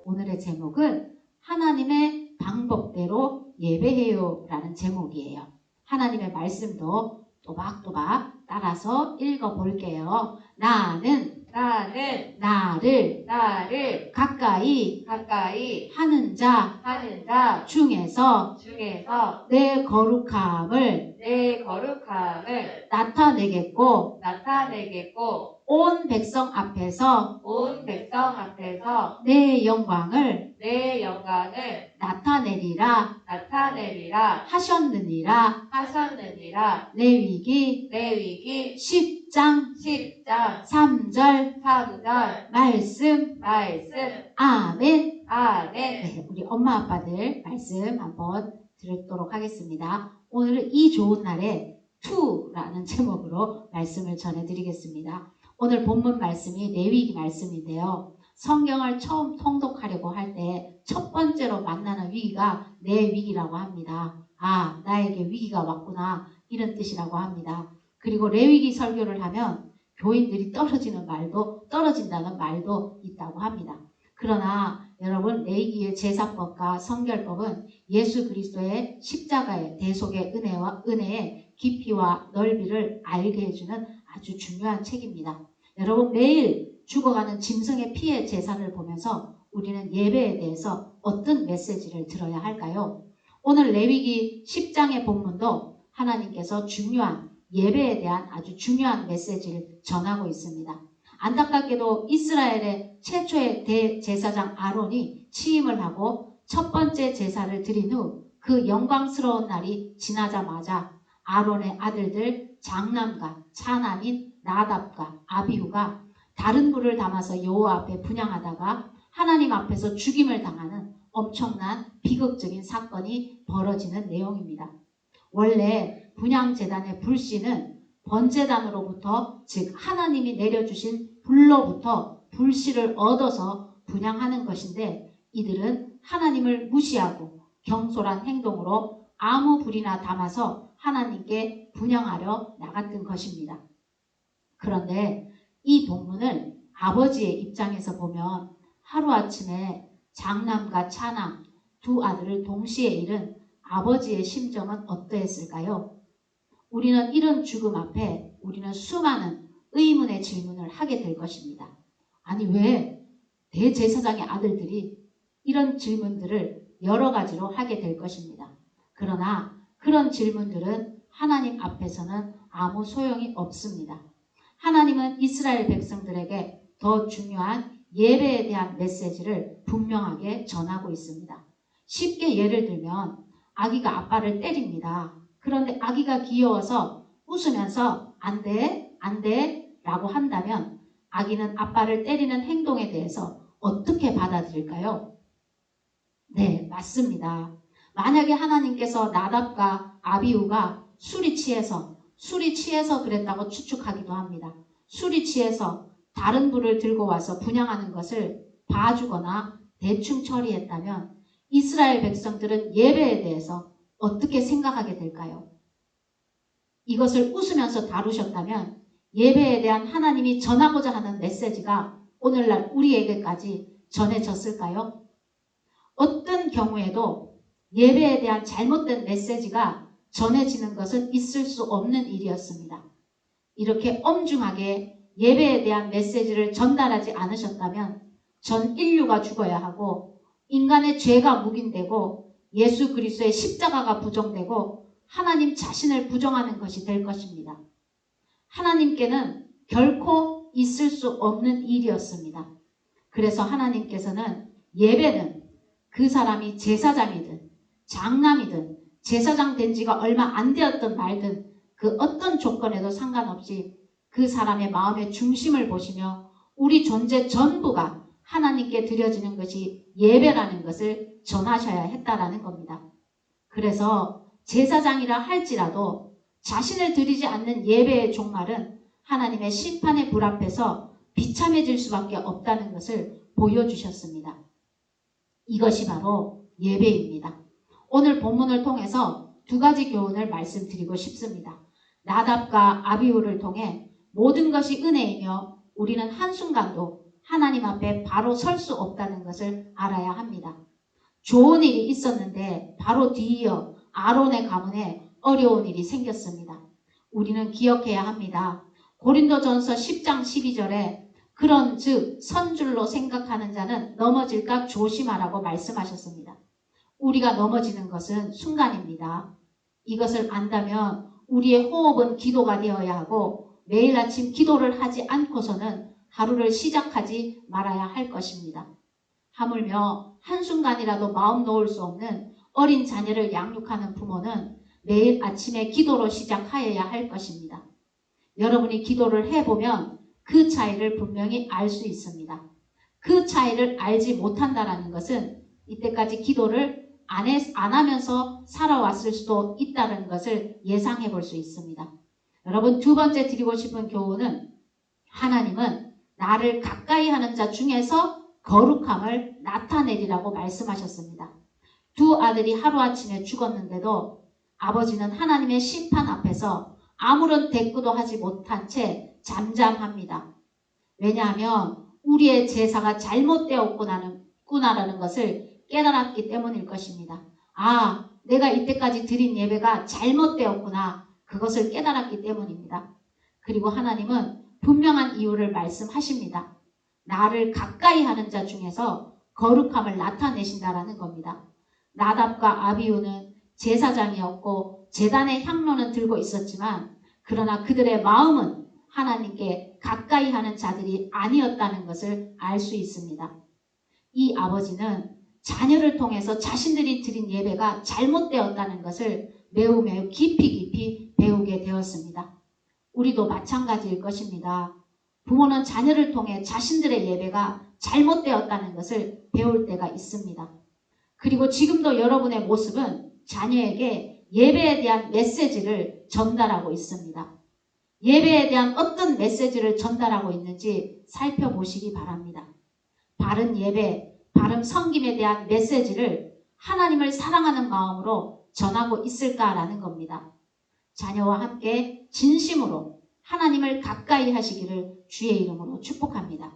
오늘의 제목은 하나님의 방법대로 예배해요 라는 제목이에요. 하나님의 말씀도 또박또박 따라서 읽어볼게요. 나는 나를 가까이 하는 자 중에서 내 거룩함을 나타내겠고 온 백성 앞에서 내 영광을 나타내리라 하셨느니라. 레위기 10장 3절 말씀. 아멘. 네, 우리 엄마 아빠들 말씀 한번 들도록 하겠습니다. 오늘은 이 좋은 날에 투라는 제목으로 말씀을 전해드리겠습니다. 오늘 본문 말씀이 레위기 말씀인데요. 성경을 처음 통독하려고 할 때 첫 번째로 만나는 위기가 내 위기라고 합니다. 아, 나에게 위기가 왔구나, 이런 뜻이라고 합니다. 그리고 레위기 설교를 하면 교인들이 떨어진다는 말도 있다고 합니다. 그러나 여러분, 레위기의 제사법과 성결법은 예수 그리스도의 십자가의 대속의 은혜의 깊이와 넓이를 알게 해주는 아주 중요한 책입니다. 여러분, 매일 죽어가는 짐승의 피의 제사를 보면서 우리는 예배에 대해서 어떤 메시지를 들어야 할까요? 오늘 레위기 10장의 본문도 하나님께서 중요한 예배에 대한 아주 중요한 메시지를 전하고 있습니다. 안타깝게도 이스라엘의 최초의 대제사장 아론이 취임을 하고 첫 번째 제사를 드린 후 그 영광스러운 날이 지나자마자 아론의 아들들 장남과 차남인 나답과 아비후가 다른 불을 담아서 여호와 앞에 분향하다가 하나님 앞에서 죽임을 당하는 엄청난 비극적인 사건이 벌어지는 내용입니다. 원래 분향제단의 불씨는 번제단으로부터, 즉 하나님이 내려주신 불로부터 불씨를 얻어서 분향하는 것인데, 이들은 하나님을 무시하고 경솔한 행동으로 아무 불이나 담아서 하나님께 분향하려 나갔던 것입니다. 그런데 이 본문을 아버지의 입장에서 보면 하루아침에 장남과 차남 두 아들을 동시에 잃은 아버지의 심정은 어떠했을까요? 우리는 이런 죽음 앞에 우리는 수많은 의문의 질문을 하게 될 것입니다. 아니, 왜 대제사장의 아들들이 이런 질문들을 여러 가지로 하게 될 것입니다. 그러나 그런 질문들은 하나님 앞에서는 아무 소용이 없습니다. 하나님은 이스라엘 백성들에게 더 중요한 예배에 대한 메시지를 분명하게 전하고 있습니다. 쉽게 예를 들면 아기가 아빠를 때립니다. 그런데 아기가 귀여워서 웃으면서 안 돼 라고 한다면 아기는 아빠를 때리는 행동에 대해서 어떻게 받아들일까요? 네, 맞습니다. 만약에 하나님께서 나답과 아비후가 술이 취해서 그랬다고 추측하기도 합니다. 술이 취해서 다른 불을 들고 와서 분향하는 것을 봐주거나 대충 처리했다면 이스라엘 백성들은 예배에 대해서 어떻게 생각하게 될까요? 이것을 웃으면서 다루셨다면 예배에 대한 하나님이 전하고자 하는 메시지가 오늘날 우리에게까지 전해졌을까요? 어떤 경우에도 예배에 대한 잘못된 메시지가 전해지는 것은 있을 수 없는 일이었습니다. 이렇게 엄중하게 예배에 대한 메시지를 전달하지 않으셨다면 전 인류가 죽어야 하고 인간의 죄가 묵인되고 예수 그리스도의 십자가가 부정되고 하나님 자신을 부정하는 것이 될 것입니다. 하나님께는 결코 있을 수 없는 일이었습니다. 그래서 하나님께서는 예배는 그 사람이 제사장이든 장남이든 제사장 된 지가 얼마 안 되었던 말든 그 어떤 조건에도 상관없이 그 사람의 마음의 중심을 보시며 우리 존재 전부가 하나님께 드려지는 것이 예배라는 것을 전하셔야 했다라는 겁니다. 그래서 제사장이라 할지라도 자신을 드리지 않는 예배의 종말은 하나님의 심판의 불 앞에서 비참해질 수밖에 없다는 것을 보여주셨습니다. 이것이 바로 예배입니다. 오늘 본문을 통해서 두 가지 교훈을 말씀드리고 싶습니다. 나답과 아비후를 통해 모든 것이 은혜이며 우리는 한순간도 하나님 앞에 바로 설 수 없다는 것을 알아야 합니다. 좋은 일이 있었는데 바로 뒤이어 아론의 가문에 어려운 일이 생겼습니다. 우리는 기억해야 합니다. 고린도전서 10장 12절에 그런 즉 선줄로 생각하는 자는 넘어질까 조심하라고 말씀하셨습니다. 우리가 넘어지는 것은 순간입니다. 이것을 안다면 우리의 호흡은 기도가 되어야 하고 매일 아침 기도를 하지 않고서는 하루를 시작하지 말아야 할 것입니다. 하물며 한순간이라도 마음 놓을 수 없는 어린 자녀를 양육하는 부모는 매일 아침에 기도로 시작하여야 할 것입니다. 여러분이 기도를 해보면 그 차이를 분명히 알 수 있습니다. 그 차이를 알지 못한다는 것은 이때까지 기도를 안 하면서 살아왔을 수도 있다는 것을 예상해 볼 수 있습니다. 여러분, 두 번째 드리고 싶은 교훈은 하나님은 나를 가까이 하는 자 중에서 거룩함을 나타내리라고 말씀하셨습니다. 두 아들이 하루아침에 죽었는데도 아버지는 하나님의 심판 앞에서 아무런 대꾸도 하지 못한 채 잠잠합니다. 왜냐하면 우리의 제사가 잘못되었구나라는 것을 깨달았기 때문일 것입니다. 아, 내가 이때까지 드린 예배가 잘못되었구나. 그것을 깨달았기 때문입니다. 그리고 하나님은 분명한 이유를 말씀하십니다. 나를 가까이 하는 자 중에서 거룩함을 나타내신다라는 겁니다. 나답과 아비후는 제사장이었고 제단의 향로는 들고 있었지만 그러나 그들의 마음은 하나님께 가까이 하는 자들이 아니었다는 것을 알 수 있습니다. 이 아버지는 자녀를 통해서 자신들이 드린 예배가 잘못되었다는 것을 매우 깊이 배우게 되었습니다. 우리도 마찬가지일 것입니다. 부모는 자녀를 통해 자신들의 예배가 잘못되었다는 것을 배울 때가 있습니다. 그리고 지금도 여러분의 모습은 자녀에게 예배에 대한 메시지를 전달하고 있습니다. 예배에 대한 어떤 메시지를 전달하고 있는지 살펴보시기 바랍니다. 바른 예배, 바른 섬김에 대한 메시지를 하나님을 사랑하는 마음으로 전하고 있을까라는 겁니다. 자녀와 함께 진심으로 하나님을 가까이 하시기를 주의 이름으로 축복합니다.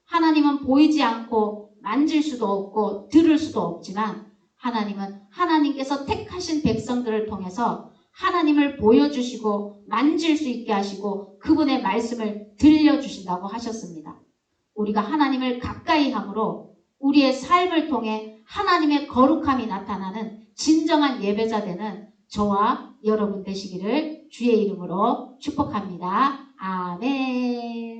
하나님은 보이지 않고 만질 수도 없고 들을 수도 없지만 하나님은 하나님께서 택하신 백성들을 통해서 하나님을 보여주시고 만질 수 있게 하시고 그분의 말씀을 들려주신다고 하셨습니다. 우리가 하나님을 가까이 함으로 우리의 삶을 통해 하나님의 거룩함이 나타나는 진정한 예배자 되는 저와 여러분 되시기를 주의 이름으로 축복합니다. 아멘.